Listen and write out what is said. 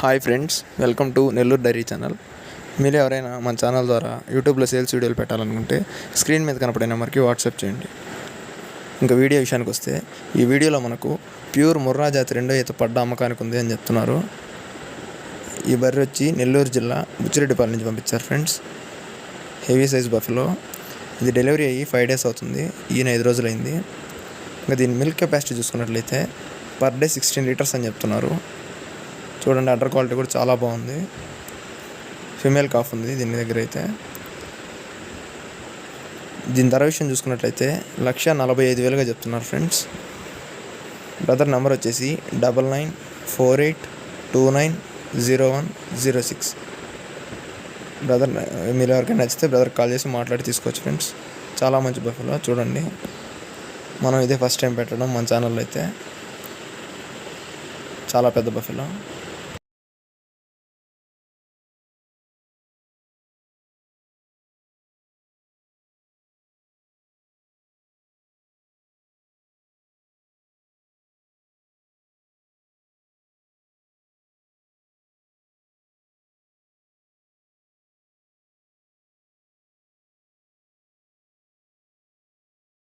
Hi friends, welcome to Nellore dairy channel. మీరు ఎవరైనా మన ఛానల్ ద్వారా యూట్యూబ్లో సేల్స్ వీడియోలు పెట్టాలనుకుంటే స్క్రీన్ మీద కనపడే నెంబర్కి వాట్సాప్ చేయండి. ఇంకా వీడియో విషయానికి వస్తే, ఈ వీడియోలో మనకు ప్యూర్ ముర్రా జాతి రెండో ఈత పడ్డ అమ్మకానికి ఉంది అని చెప్తున్నారు. ఈ బర్రె వచ్చి నెల్లూరు జిల్లా బుచ్చిరెడ్డిపాలెం నుంచి పంపించారు ఫ్రెండ్స్. Heavy size buffalo. ఇది డెలివరీ అయ్యి 5 days అవుతుంది. ఈయన 5 రోజులైంది. ఇంకా దీని మిల్క్ కెపాసిటీ చూసుకున్నట్లయితే పర్ డే 16 లీటర్స్ అని చెప్తున్నారు. చూడండి, అడ్డర్ క్వాలిటీ కూడా చాలా బాగుంది. ఫీమేల్ కాఫ్ ఉంది దీని దగ్గర అయితే. దీని ధర విషయం చూసుకున్నట్లయితే 1,45,000గా చెప్తున్నారు ఫ్రెండ్స్. బ్రదర్ నెంబర్ వచ్చేసి 9948290106. బ్రదర్ మీరు ఎవరికైనా నచ్చితే బ్రదర్ కాల్ చేసి మాట్లాడి తీసుకోవచ్చు ఫ్రెండ్స్. చాలా మంచి బఫెలో. చూడండి, మనం ఇదే ఫస్ట్ టైం పెట్టడం మన ఛానల్లో అయితే. చాలా పెద్ద బఫెలో.